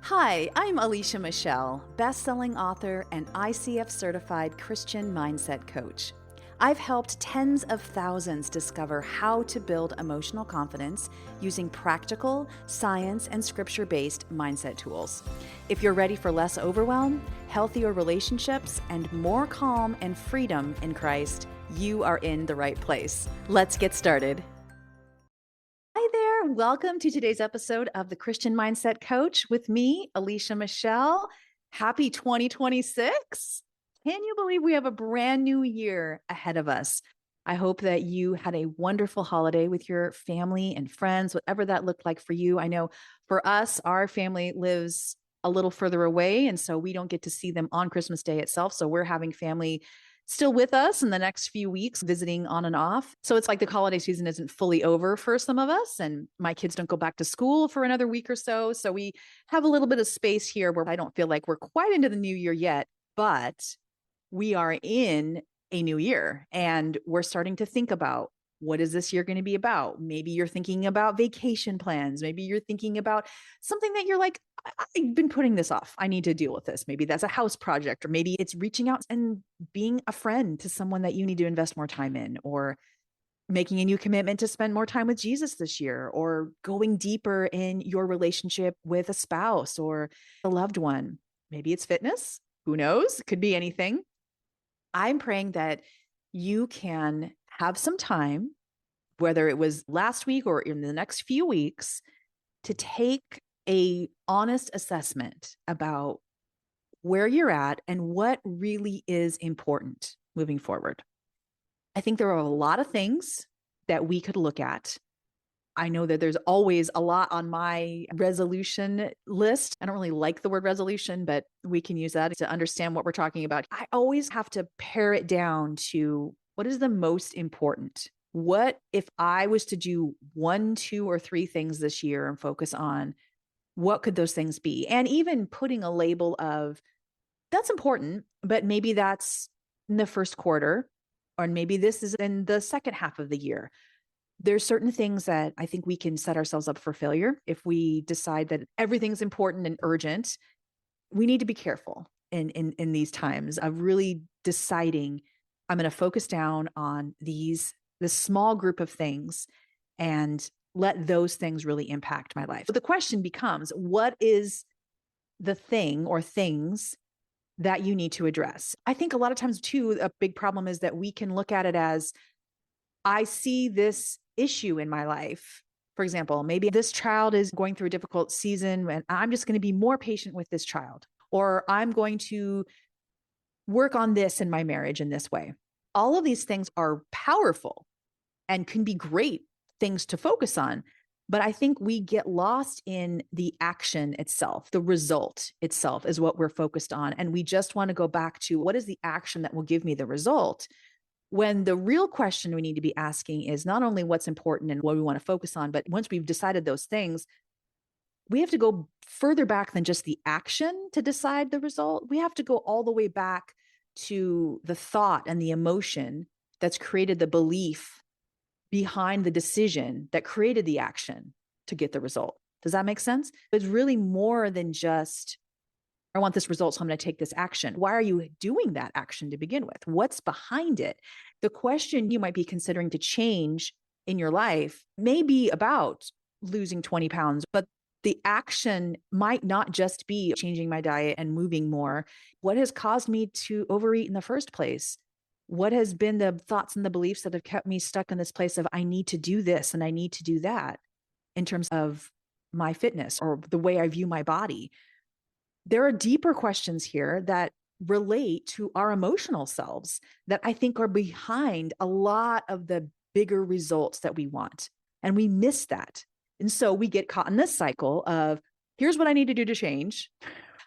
Hi, I'm Alicia Michelle, best-selling author and ICF-certified Christian mindset coach. I've helped tens of thousands discover how to build emotional confidence using practical, science, and scripture-based mindset tools. If you're ready for less overwhelm, healthier relationships, and more calm and freedom in Christ, you are in the right place. Let's get started. Hi there. Welcome to today's episode of the Christian Mindset Coach with me, Alicia Michelle. Happy 2026. Can you believe we have a brand new year ahead of us? I hope that you had a wonderful holiday with your family and friends, whatever that looked like for you. I know for us, our family lives a little further away, and so we don't get to see them on Christmas Day itself. So we're having family still with us in the next few weeks, visiting on and off. So it's like the holiday season isn't fully over for some of us, and my kids don't go back to school for another week or so. So we have a little bit of space here where I don't feel like we're quite into the new year yet, but we are in a new year and we're starting to think about what is this year going to be about? Maybe you're thinking about vacation plans. Maybe you're thinking about something that you're like, I've been putting this off. I need to deal with this. Maybe that's a house project, or maybe it's reaching out and being a friend to someone that you need to invest more time in, or making a new commitment to spend more time with Jesus this year, or going deeper in your relationship with a spouse or a loved one. Maybe it's fitness. Who knows? It could be anything. I'm praying that you can have some time, whether it was last week or in the next few weeks, to take a honest assessment about where you're at and what really is important moving forward. I think there are a lot of things that we could look at. I know that there's always a lot on my resolution list. I don't really like the word resolution, but we can use that to understand what we're talking about. I always have to pare it down to what is the most important? What if I was to do 1, 2, or 3 things this year and focus on what could those things be? And even putting a label of that's important, but maybe that's in the first quarter, or maybe this is in the second half of the year. There's certain things that I think we can set ourselves up for failure if we decide that everything's important and urgent. We need to be careful in these times of really deciding I'm going to focus down on this small group of things and let those things really impact my life. So the question becomes, what is the thing or things that you need to address? I think a lot of times too, a big problem is that we can look at it as, I see this issue in my life. For example, maybe this child is going through a difficult season and I'm just going to be more patient with this child, or I'm going to work on this in my marriage in this way. All of these things are powerful and can be great things to focus on. But I think we get lost in the action itself. The result itself is what we're focused on. And we just want to go back to what is the action that will give me the result? When the real question we need to be asking is not only what's important and what we want to focus on, but once we've decided those things, we have to go further back than just the action to decide the result. We have to go all the way back to the thought and the emotion that's created the belief behind the decision that created the action to get the result. Does that make sense? It's really more than just, I want this result, so I'm going to take this action. Why are you doing that action to begin with? What's behind it? The question you might be considering to change in your life may be about losing 20 pounds, but the action might not just be changing my diet and moving more. What has caused me to overeat in the first place? What has been the thoughts and the beliefs that have kept me stuck in this place of I need to do this and I need to do that in terms of my fitness or the way I view my body? There are deeper questions here that relate to our emotional selves that I think are behind a lot of the bigger results that we want. And we miss that. And so we get caught in this cycle of, here's what I need to do to change.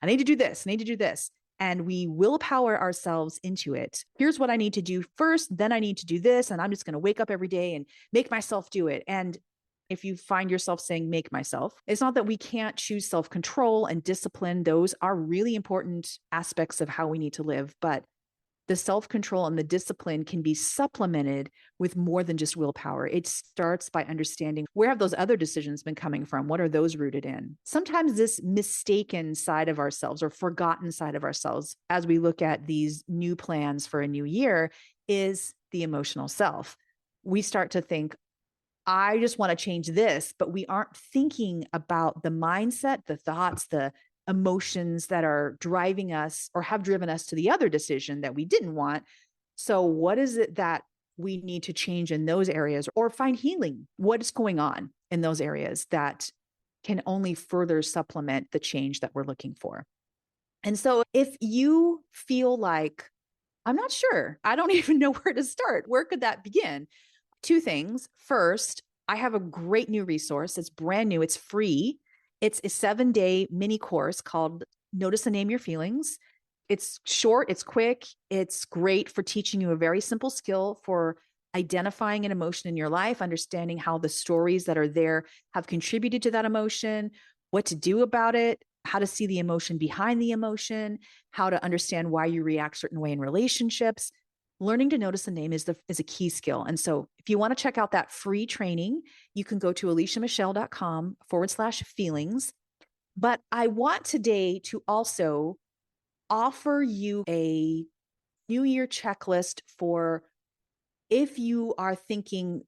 I need to do this, I need to do this. And we willpower ourselves into it. Here's what I need to do first, then I need to do this. And I'm just going to wake up every day and make myself do it. And if you find yourself saying make myself, it's not that we can't choose self-control and discipline. Those are really important aspects of how we need to live. But the self-control and the discipline can be supplemented with more than just willpower. It starts by understanding, where have those other decisions been coming from? What are those rooted in? Sometimes this mistaken side of ourselves or forgotten side of ourselves, as we look at these new plans for a new year, is the emotional self. We start to think, I just want to change this, but we aren't thinking about the mindset, the thoughts, the emotions that are driving us or have driven us to the other decision that we didn't want. So what is it that we need to change in those areas or find healing? What is going on in those areas that can only further supplement the change that we're looking for? And so if you feel like, I'm not sure, I don't even know where to start, where could that begin? Two things. First, I have a great new resource. It's brand new. It's free. It's a 7-day mini course called Notice and Name Your Feelings. It's short, it's quick, it's great for teaching you a very simple skill for identifying an emotion in your life, understanding how the stories that are there have contributed to that emotion, what to do about it, how to see the emotion behind the emotion, how to understand why you react a certain way in relationships. Learning to notice the name is a key skill. And so if you want to check out that free training, you can go to aliciamichelle.com/feelings. But I want today to also offer you a New Year checklist for if you are thinking,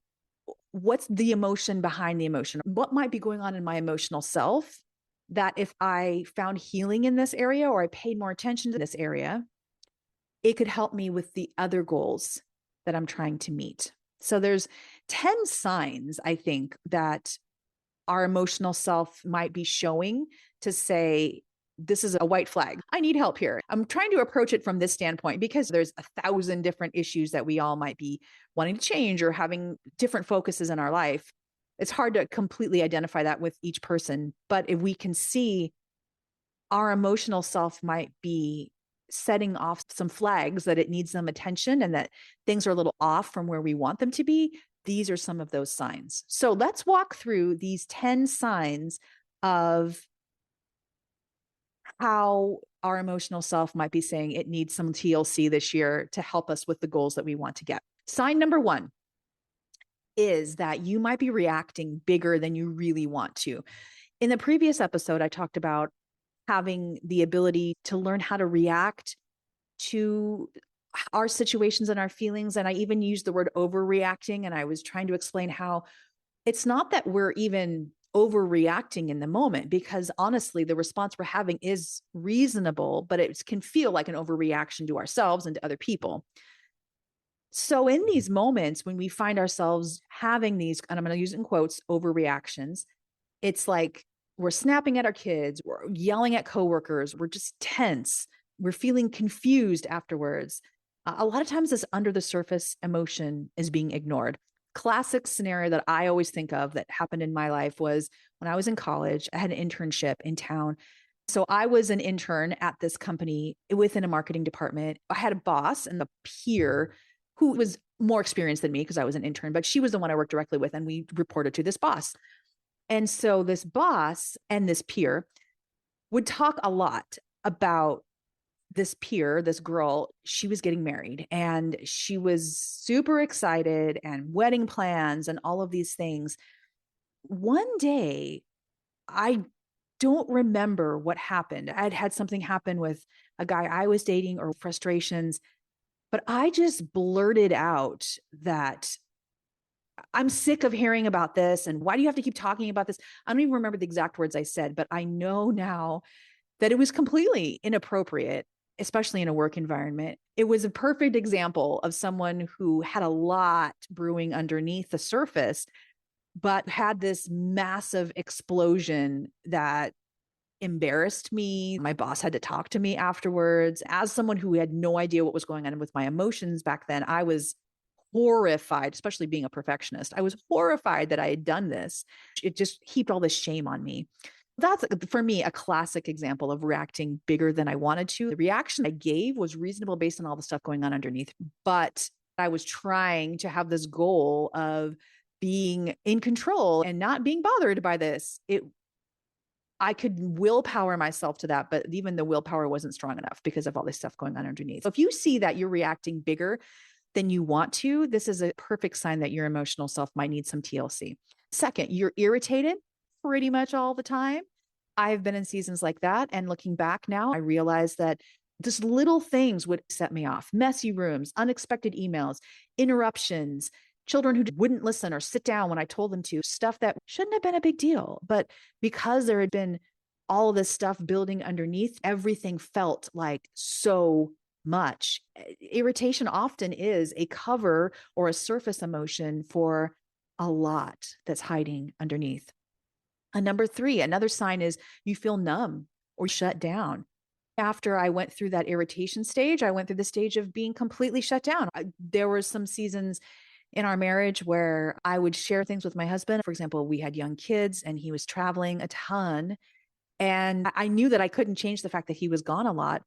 what's the emotion behind the emotion? What might be going on in my emotional self that if I found healing in this area or I paid more attention to this area, it could help me with the other goals that I'm trying to meet. So there's 10 signs, I think, that our emotional self might be showing to say, this is a white flag. I need help here. I'm trying to approach it from this standpoint because there's 1,000 different issues that we all might be wanting to change or having different focuses in our life. It's hard to completely identify that with each person. But if we can see our emotional self might be setting off some flags that it needs some attention and that things are a little off from where we want them to be, these are some of those signs. So let's walk through these 10 signs of how our emotional self might be saying it needs some TLC this year to help us with the goals that we want to get. Sign number 1 is that you might be reacting bigger than you really want to. In the previous episode, I talked about having the ability to learn how to react to our situations and our feelings. And I even used the word overreacting. And I was trying to explain how it's not that we're even overreacting in the moment, because honestly, the response we're having is reasonable, but it can feel like an overreaction to ourselves and to other people. So in these moments, when we find ourselves having these, and I'm going to use it in quotes, overreactions, it's like we're snapping at our kids, we're yelling at coworkers, we're just tense, we're feeling confused afterwards. A lot of times this under the surface emotion is being ignored. Classic scenario that I always think of that happened in my life was when I was in college. I had an internship in town. So I was an intern at this company within a marketing department. I had a boss and the peer who was more experienced than me because I was an intern, but she was the one I worked directly with, and we reported to this boss. And so this boss and this peer would talk a lot about this peer, this girl. She was getting married and she was super excited, and wedding plans and all of these things. One day, I don't remember what happened. I'd had something happen with a guy I was dating or frustrations, but I just blurted out that I'm sick of hearing about this. And why do you have to keep talking about this? I don't even remember the exact words I said, but I know now that it was completely inappropriate, especially in a work environment. It was a perfect example of someone who had a lot brewing underneath the surface, but had this massive explosion that embarrassed me. My boss had to talk to me afterwards. As someone who had no idea what was going on with my emotions back then, I was horrified, especially being a perfectionist. I was horrified that I had done this. It just heaped all this shame on me. That's, for me, a classic example of reacting bigger than I wanted to. The reaction I gave was reasonable based on all the stuff going on underneath, but I was trying to have this goal of being in control and not being bothered by this. I could willpower myself to that, but even the willpower wasn't strong enough because of all this stuff going on underneath. So if you see that you're reacting bigger than you want to, this is a perfect sign that your emotional self might need some TLC. Second, you're irritated pretty much all the time. I've been in seasons like that. And looking back now, I realize that just little things would set me off. Messy rooms, unexpected emails, interruptions, children who wouldn't listen or sit down when I told them to, stuff that shouldn't have been a big deal. But because there had been all of this stuff building underneath, everything felt like so much. Irritation often is a cover or a surface emotion for a lot that's hiding underneath. And number three, another sign is you feel numb or shut down. After I went through that irritation stage, I went through the stage of being completely shut down. There were some seasons in our marriage where I would share things with my husband. For example, we had young kids and he was traveling a ton. And I knew that I couldn't change the fact that he was gone a lot,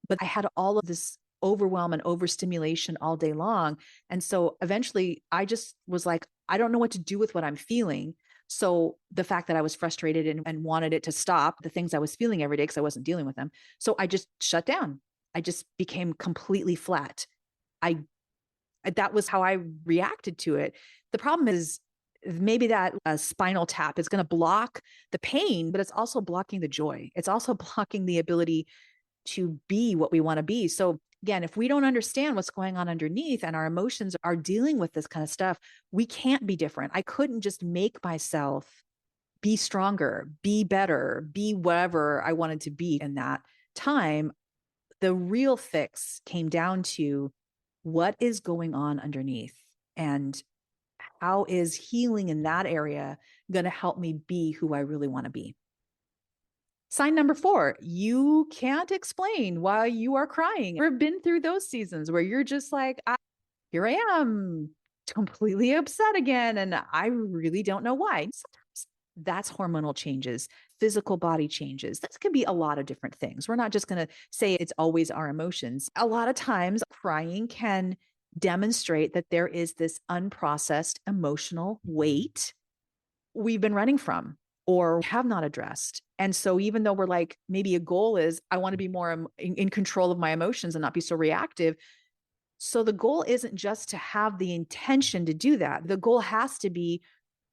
but I had all of this overwhelm and overstimulation all day long. And so eventually I just was like, I don't know what to do with what I'm feeling. So the fact that I was frustrated and wanted it to stop, the things I was feeling every day because I wasn't dealing with them. So I just shut down. I just became completely flat. I That was how I reacted to it. The problem is maybe that spinal tap is going to block the pain, but it's also blocking the joy. It's also blocking the ability to be what we want to be. So again, if we don't understand what's going on underneath and our emotions are dealing with this kind of stuff, we can't be different. I couldn't just make myself be stronger, be better, be whatever I wanted to be in that time. The real fix came down to what is going on underneath and how is healing in that area going to help me be who I really want to be. Sign number 4, you can't explain why you are crying. We've been through those seasons where you're just like, here I am, completely upset again. And I really don't know why. Sometimes that's hormonal changes, physical body changes. That could be a lot of different things. We're not just going to say it's always our emotions. A lot of times crying can demonstrate that there is this unprocessed emotional weight we've been running from or have not addressed. And so even though we're like, maybe a goal is I want to be more in control of my emotions and not be so reactive. So the goal isn't just to have the intention to do that. The goal has to be,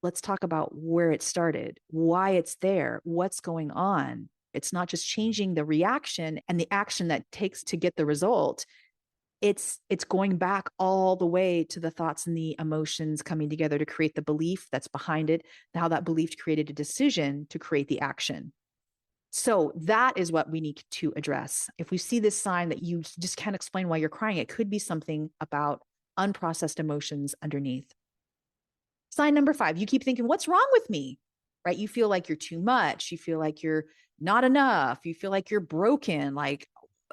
let's talk about where it started, why it's there, what's going on. It's not just changing the reaction and the action that takes to get the result. It's going back all the way to the thoughts and the emotions coming together to create the belief that's behind it, how that belief created a decision to create the action. So that is what we need to address. If we see this sign that you just can't explain why you're crying, it could be something about unprocessed emotions underneath. Sign number 5, you keep thinking, what's wrong with me? Right? You feel like you're too much. You feel like you're not enough. You feel like you're broken. Like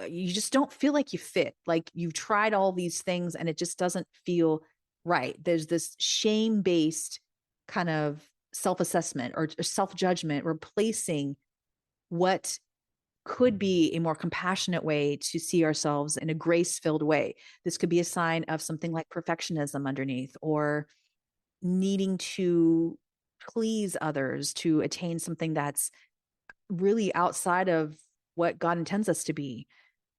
you just don't feel like you fit. Like you've tried all these things and it just doesn't feel right. There's this shame-based kind of self-assessment or self-judgment replacing what could be a more compassionate way to see ourselves in a grace-filled way. This could be a sign of something like perfectionism underneath or needing to please others to attain something that's really outside of what God intends us to be.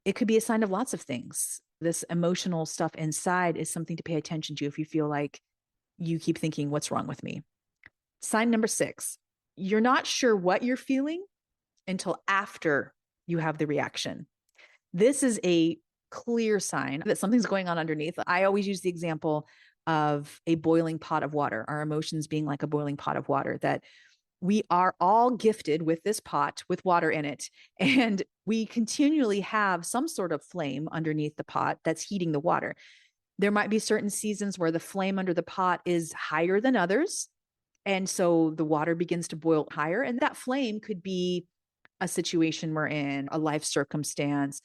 It could be a sign of lots of things. This emotional stuff inside is something to pay attention to if you feel like you keep thinking, what's wrong with me? Sign number 6, you're not sure what you're feeling until after you have the reaction. This is a clear sign that something's going on underneath. I always use the example of a boiling pot of water, our emotions being like a boiling pot of water, that we are all gifted with this pot with water in it. And we continually have some sort of flame underneath the pot that's heating the water. There might be certain seasons where the flame under the pot is higher than others. And so the water begins to boil higher. And that flame could be a situation we're in, a life circumstance,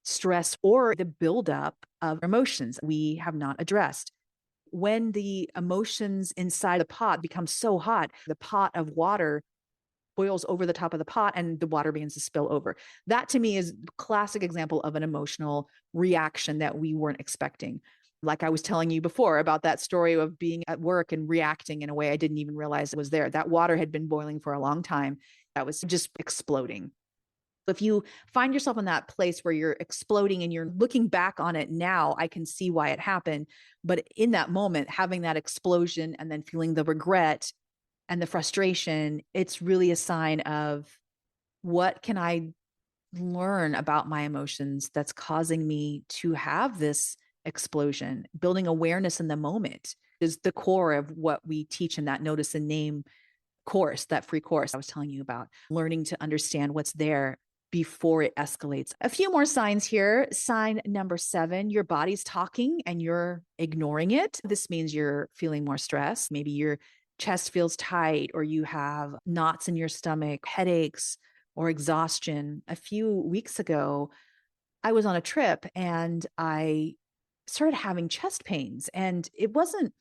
stress, or the buildup of emotions we have not addressed. When the emotions inside the pot become so hot, the pot of water boils over the top of the pot and the water begins to spill over. That to me is a classic example of an emotional reaction that we weren't expecting. Like I was telling you before about that story of being at work and reacting in a way I didn't even realize it was there. That water had been boiling for a long time. I was just exploding. If you find yourself in that place where you're exploding and you're looking back on it now, I can see why it happened. But in that moment, having that explosion and then feeling the regret and the frustration, it's really a sign of what can I learn about my emotions that's causing me to have this explosion. Building awareness in the moment is the core of what we teach in that notice and name course, that free course I was telling you about, learning to understand what's there before it escalates. A few more signs here. Sign number 7, your body's talking and you're ignoring it. This means you're feeling more stress. Maybe your chest feels tight, or you have knots in your stomach, headaches, or exhaustion. A few weeks ago, I was on a trip and I started having chest pains, and it wasn't,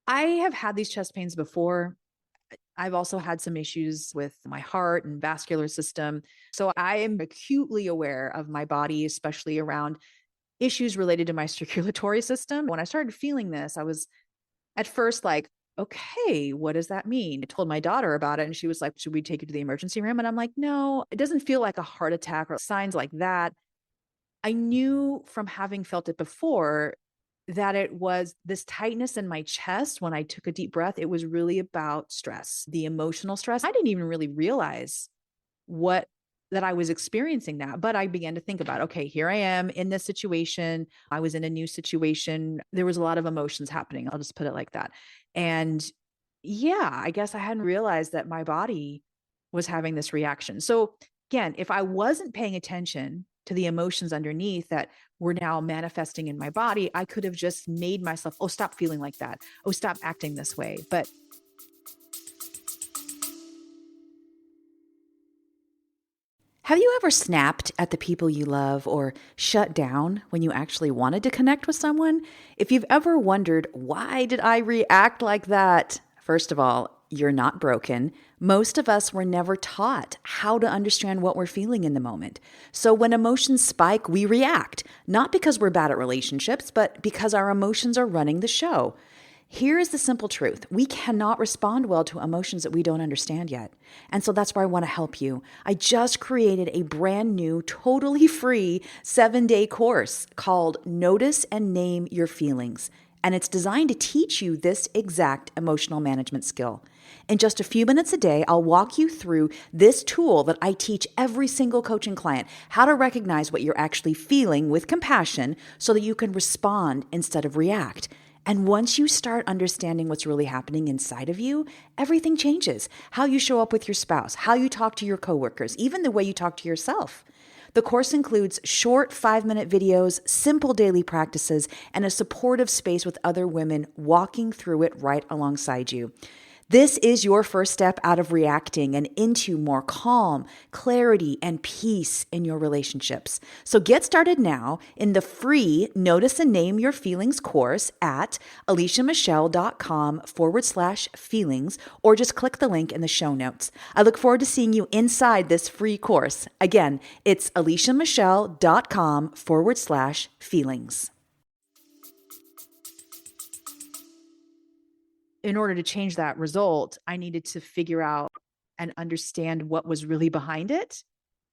I have had these chest pains before. I've also had some issues with my heart and vascular system. So I am acutely aware of my body, especially around issues related to my circulatory system. When I started feeling this, I was at first like, okay, what does that mean? I told my daughter about it and she was like, should we take you to the emergency room? And I'm like, no, it doesn't feel like a heart attack or signs like that. I knew from having felt it before that it was this tightness in my chest when I took a deep breath. It was really about stress, the emotional stress. I didn't even really realize what that I was experiencing that, but I began to think about, okay, here I am in this situation. I was in a new situation. There was a lot of emotions happening. I'll just put it like that. And yeah, I guess I hadn't realized that my body was having this reaction. So again, if I wasn't paying attention to the emotions underneath that were now manifesting in my body, I could have just made myself, oh, stop feeling like that. Oh, stop acting this way. But have you ever snapped at the people you love or shut down when you actually wanted to connect with someone? If you've ever wondered, why did I react like that? First of all, you're not broken. Most of us were never taught how to understand what we're feeling in the moment. So when emotions spike, we react, not because we're bad at relationships, but because our emotions are running the show. Here is the simple truth. We cannot respond well to emotions that we don't understand yet. And so that's where I want to help you. I just created a brand new, totally free 7-day course called Notice and Name Your Feelings. And it's designed to teach you this exact emotional management skill. In just a few minutes a day, I'll walk you through this tool that I teach every single coaching client, how to recognize what you're actually feeling with compassion so that you can respond instead of react. And once you start understanding what's really happening inside of you, everything changes. How you show up with your spouse, how you talk to your coworkers, even the way you talk to yourself. The course includes short 5-minute videos, simple daily practices, and a supportive space with other women walking through it right alongside you. This is your first step out of reacting and into more calm, clarity, and peace in your relationships. So get started now in the free Notice and Name Your Feelings course at aliciamichelle.com/feelings, or just click the link in the show notes. I look forward to seeing you inside this free course. Again, it's aliciamichelle.com/feelings. In order to change that result, I needed to figure out and understand what was really behind it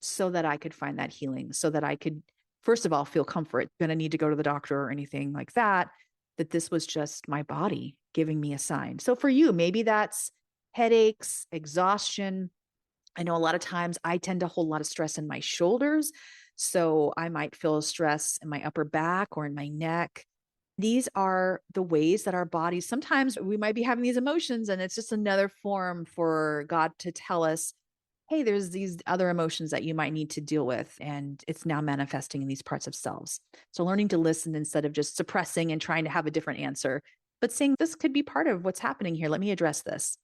so that I could find that healing, so that I could, first of all, feel comfort. Going to need to go to the doctor or anything like that, that this was just my body giving me a sign. So for you, maybe that's headaches, exhaustion. I know a lot of times I tend to hold a lot of stress in my shoulders. So I might feel stress in my upper back or in my neck. These are the ways that our bodies, sometimes we might be having these emotions and it's just another form for God to tell us, hey, there's these other emotions that you might need to deal with. And it's now manifesting in these parts of selves. So learning to listen instead of just suppressing and trying to have a different answer, but saying this could be part of what's happening here. Let me address this.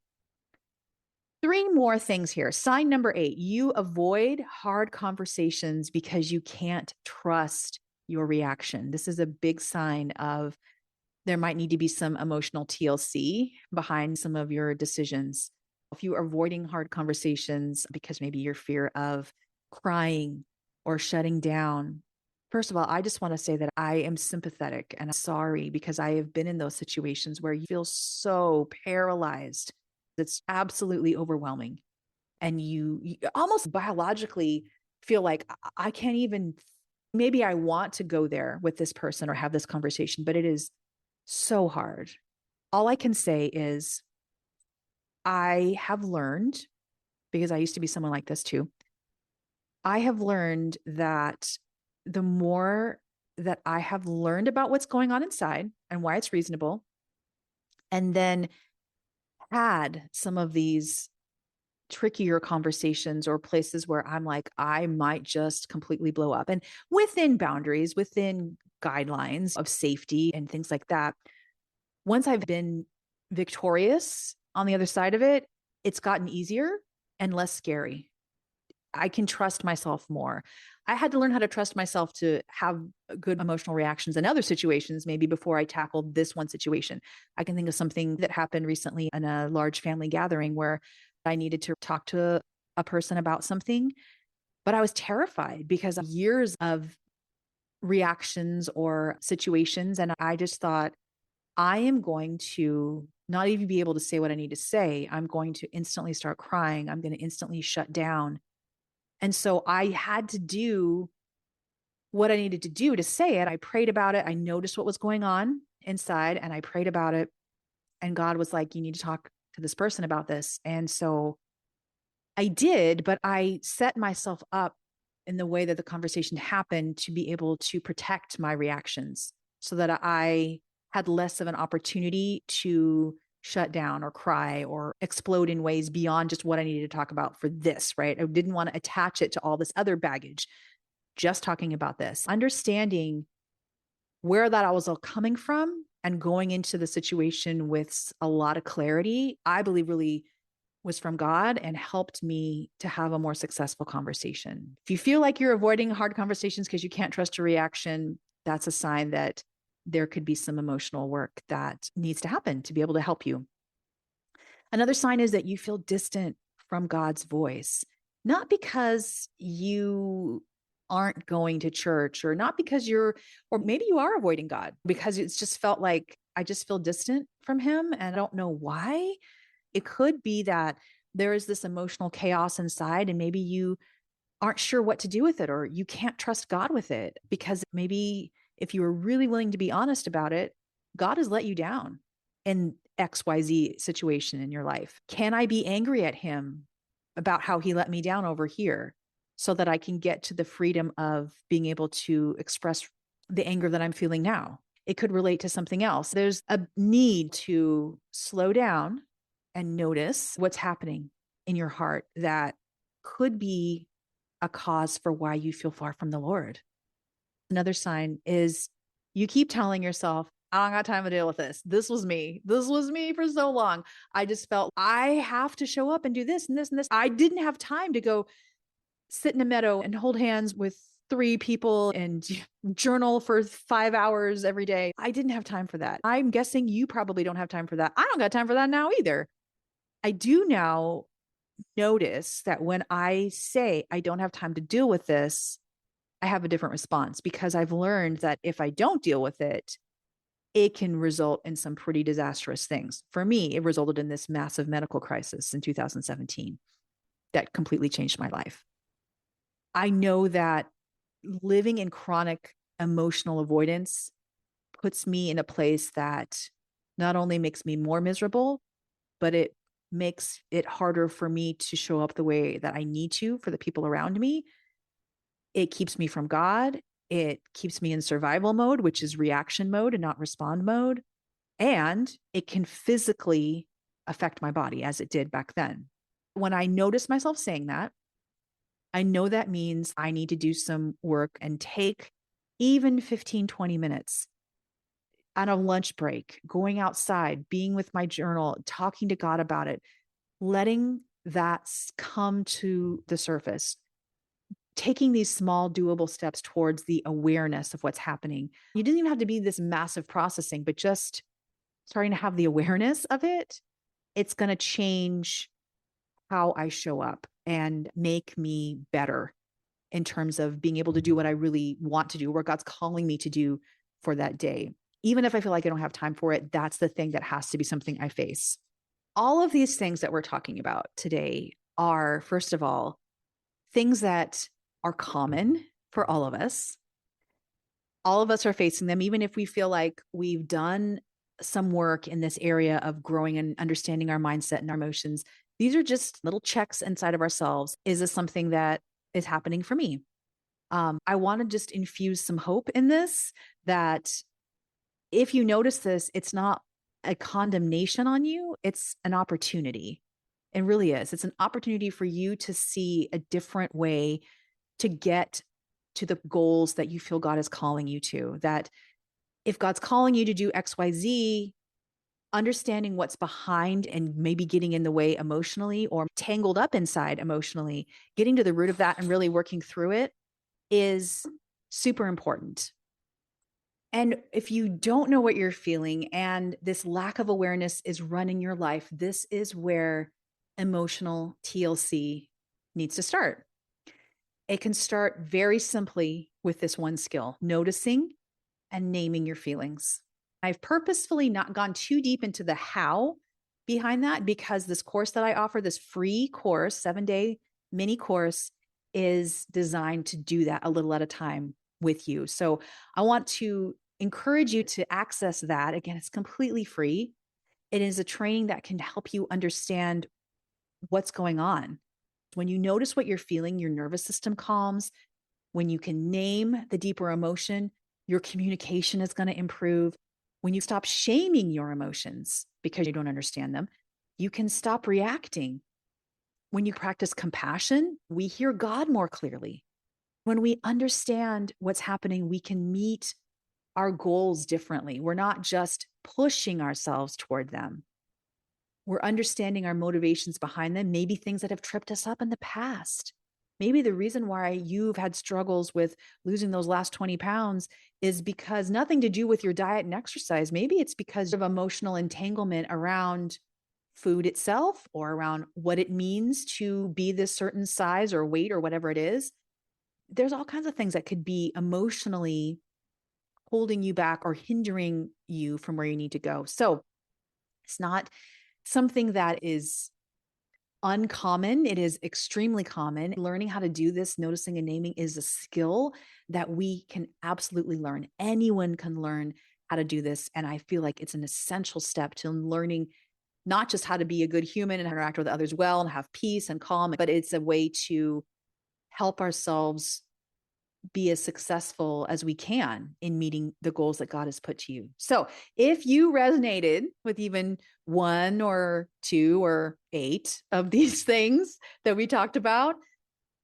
3 more things here. Sign number 8, you avoid hard conversations because you can't trust your reaction. This is a big sign of there might need to be some emotional TLC behind some of your decisions. If you are avoiding hard conversations because maybe your fear of crying or shutting down, first of all, I just want to say that I am sympathetic and sorry because I have been in those situations where you feel so paralyzed. It's absolutely overwhelming. and you almost biologically feel like I can't even, maybe I want to go there with this person or have this conversation, but it is so hard. All I can say is I have learned, because I used to be someone like this too, I have learned that the more that I have learned about what's going on inside and why it's reasonable, and then had some of these trickier conversations or places where I'm like, I might just completely blow up, and within boundaries, within guidelines of safety and things like that. Once I've been victorious on the other side of it, it's gotten easier and less scary. I can trust myself more. I had to learn how to trust myself to have good emotional reactions in other situations, maybe before I tackled this one situation. I can think of something that happened recently in a large family gathering where I needed to talk to a person about something, but I was terrified because of years of reactions or situations. And I just thought, I am going to not even be able to say what I need to say. I'm going to instantly start crying. I'm going to instantly shut down. And so I had to do what I needed to do to say it. I prayed about it. I noticed what was going on inside and I prayed about it. And God was like, you need to talk to this person about this. And so I did, but I set myself up in the way that the conversation happened to be able to protect my reactions so that I had less of an opportunity to shut down or cry or explode in ways beyond just what I needed to talk about for this, right? I didn't want to attach it to all this other baggage, just talking about this, understanding where that was all coming from and going into the situation with a lot of clarity, I believe really was from God and helped me to have a more successful conversation. If you feel like you're avoiding hard conversations because you can't trust your reaction, that's a sign that there could be some emotional work that needs to happen to be able to help you. Another sign is that you feel distant from God's voice, not because you aren't going to church or not because or maybe you are avoiding God because it's just felt like I just feel distant from him and I don't know why. It could be that there is this emotional chaos inside and maybe you aren't sure what to do with it or you can't trust God with it because maybe if you were really willing to be honest about it, God has let you down in XYZ situation in your life. Can I be angry at him about how he let me down over here so that I can get to the freedom of being able to express the anger that I'm feeling now? It could relate to something else. There's a need to slow down and notice what's happening in your heart that could be a cause for why you feel far from the Lord. Another sign is you keep telling yourself, I don't got time to deal with this. This was me. This was me for so long. I just felt I have to show up and do this and this and this. I didn't have time to go sit in a meadow and hold hands with 3 people and journal for 5 hours every day. I didn't have time for that. I'm guessing you probably don't have time for that. I don't got time for that now either. I do now notice that when I say I don't have time to deal with this, I have a different response because I've learned that if I don't deal with it, it can result in some pretty disastrous things. For me, it resulted in this massive medical crisis in 2017 that completely changed my life. I know that living in chronic emotional avoidance puts me in a place that not only makes me more miserable, but it makes it harder for me to show up the way that I need to for the people around me. It keeps me from God. It keeps me in survival mode, which is reaction mode and not respond mode. And it can physically affect my body as it did back then. When I notice myself saying that, I know that means I need to do some work and take even 15, 20 minutes on a lunch break, going outside, being with my journal, talking to God about it, letting that come to the surface, taking these small doable steps towards the awareness of what's happening. You didn't even have to be this massive processing, but just starting to have the awareness of it, it's going to change how I show up and make me better in terms of being able to do what I really want to do, what God's calling me to do for that day. Even if I feel like I don't have time for it, that's the thing that has to be something I face. All of these things that we're talking about today are, first of all, things that are common for all of us. All of us are facing them, even if we feel like we've done some work in this area of growing and understanding our mindset and our emotions. These are just little checks inside of ourselves. Is this something that is happening for me? I want to just infuse some hope in this, that if you notice this, it's not a condemnation on you, it's an opportunity. It really is. It's an opportunity for you to see a different way to get to the goals that you feel God is calling you to. That if God's calling you to do XYZ, understanding what's behind and maybe getting in the way emotionally or tangled up inside emotionally, getting to the root of that and really working through it is super important. And if you don't know what you're feeling and this lack of awareness is running your life, this is where emotional TLC needs to start. It can start very simply with this one skill: noticing and naming your feelings. I've purposefully not gone too deep into the how behind that, because this course that I offer, this free course, 7-day mini course, is designed to do that a little at a time with you. So I want to encourage you to access that. Again, it's completely free. It is a training that can help you understand what's going on. When you notice what you're feeling, your nervous system calms. When you can name the deeper emotion, your communication is going to improve. When you stop shaming your emotions because you don't understand them, you can stop reacting. When you practice compassion, we hear God more clearly. When we understand what's happening, we can meet our goals differently. We're not just pushing ourselves toward them. We're understanding our motivations behind them, maybe things that have tripped us up in the past. Maybe the reason why you've had struggles with losing those last 20 pounds is because nothing to do with your diet and exercise. Maybe it's because of emotional entanglement around food itself or around what it means to be this certain size or weight or whatever it is. There's all kinds of things that could be emotionally holding you back or hindering you from where you need to go. So it's not something that is uncommon. It is extremely common. Learning how to do this, noticing and naming, is a skill that we can absolutely learn. Anyone can learn how to do this. And I feel like it's an essential step to learning not just how to be a good human and interact with others well and have peace and calm, but it's a way to help ourselves be as successful as we can in meeting the goals that God has put to you. So if you resonated with even one or two or 8 of these things that we talked about,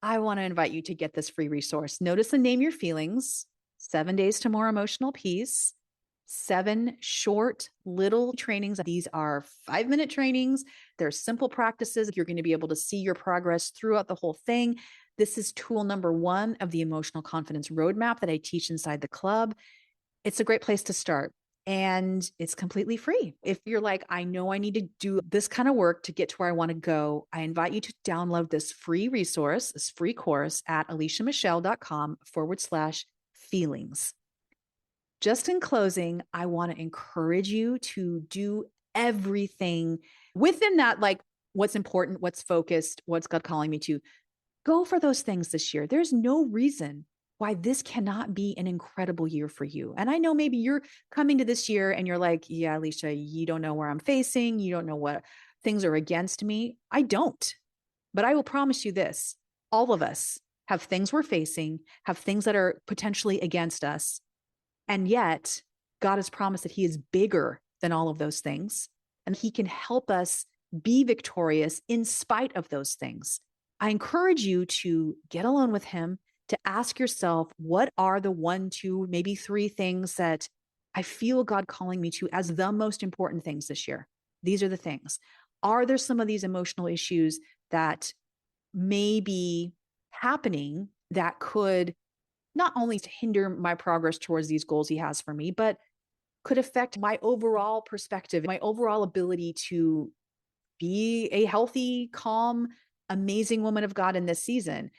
I want to invite you to get this free resource. Notice and name your feelings: 7 days to more emotional peace. 7 short little trainings. These are 5-minute trainings. They're simple practices. You're going to be able to see your progress throughout the whole thing. This is tool number 1 of the emotional confidence roadmap that I teach inside the club. It's a great place to start, and it's completely free. If you're like, I know I need to do this kind of work to get to where I want to go, I invite you to download this free resource, this free course at aliciamichelle.com/feelings. Just in closing, I want to encourage you to do everything within that, like what's important, what's focused, what's God calling me to. Go for those things this year. There's no reason why this cannot be an incredible year for you. And I know maybe you're coming to this year and you're like, yeah, Alicia, you don't know where I'm facing. You don't know what things are against me. I don't. But I will promise you this: all of us have things we're facing, have things that are potentially against us. And yet, God has promised that He is bigger than all of those things, and He can help us be victorious in spite of those things. I encourage you to get alone with Him, to ask yourself, what are the 1, 2, maybe 3 things that I feel God calling me to as the most important things this year? These are the things. Are there some of these emotional issues that may be happening that could not only hinder my progress towards these goals He has for me, but could affect my overall perspective, my overall ability to be a healthy, calm, amazing woman of God in this season?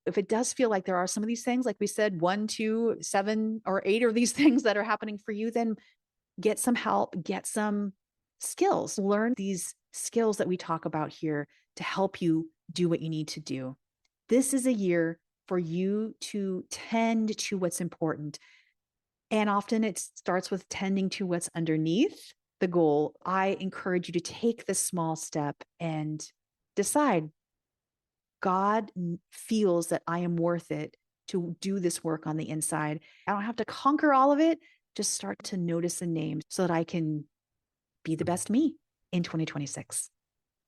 If it does feel like there are some of these things, like we said, 1, 2, 7, or 8 of these things that are happening for you, then get some help, get some skills. Learn these skills that we talk about here to help you do what you need to do. This is a year for you to tend to what's important. And often it starts with tending to what's underneath the goal. I encourage you to take this small step and decide, God feels that I am worth it to do this work on the inside. I don't have to conquer all of it. Just start to notice a name so that I can be the best me in 2026.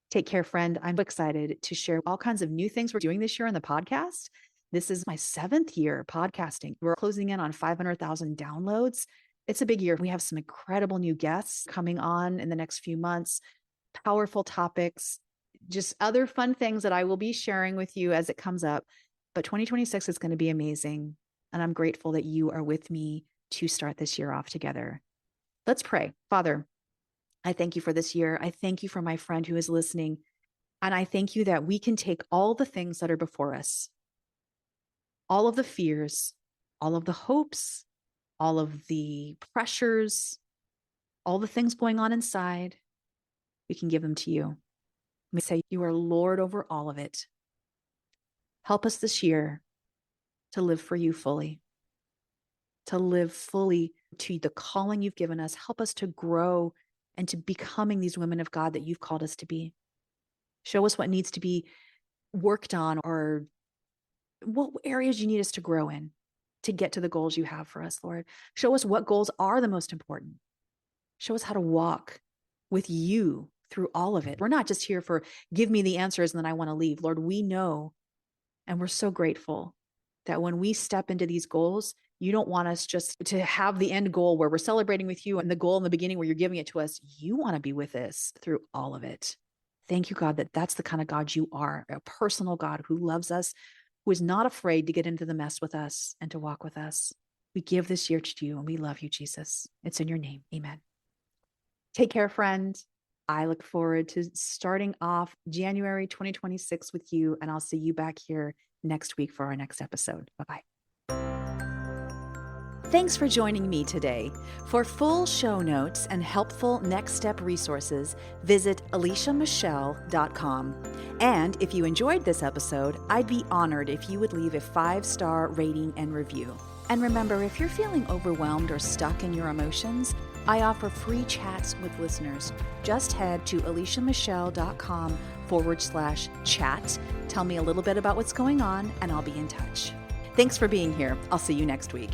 Take care, friend. I'm excited to share all kinds of new things we're doing this year on the podcast. This is my 7th year podcasting. We're closing in on 500,000 downloads. It's a big year. We have some incredible new guests coming on in the next few months, powerful topics, just other fun things that I will be sharing with you as it comes up. But 2026 is going to be amazing. And I'm grateful that you are with me to start this year off together. Let's pray. Father, I thank you for this year. I thank you for my friend who is listening. And I thank you that we can take all the things that are before us, all of the fears, all of the hopes, all of the pressures, all the things going on inside. We can give them to you. We say you are Lord over all of it. Help us this year to live for you fully, to live fully to the calling you've given us. Help us to grow and to becoming these women of God that you've called us to be. Show us what needs to be worked on or what areas you need us to grow in to get to the goals you have for us, Lord. Show us what goals are the most important. Show us how to walk with you through all of it. We're not just here for give me the answers and then I want to leave. Lord, we know, and we're so grateful that when we step into these goals, you don't want us just to have the end goal where we're celebrating with you and the goal in the beginning where you're giving it to us. You want to be with us through all of it. Thank you, God, that that's the kind of God you are, a personal God who loves us, who is not afraid to get into the mess with us and to walk with us. We give this year to you and we love you, Jesus. It's in your name. Amen. Take care, friend. I look forward to starting off January 2026 with you, and I'll see you back here next week for our next episode. Bye-bye. Thanks for joining me today. For full show notes and helpful next step resources, visit aliciamichelle.com. And if you enjoyed this episode, I'd be honored if you would leave a 5-star rating and review. And remember, if you're feeling overwhelmed or stuck in your emotions, I offer free chats with listeners. Just head to aliciamichelle.com/chat. Tell me a little bit about what's going on, and I'll be in touch. Thanks for being here. I'll see you next week.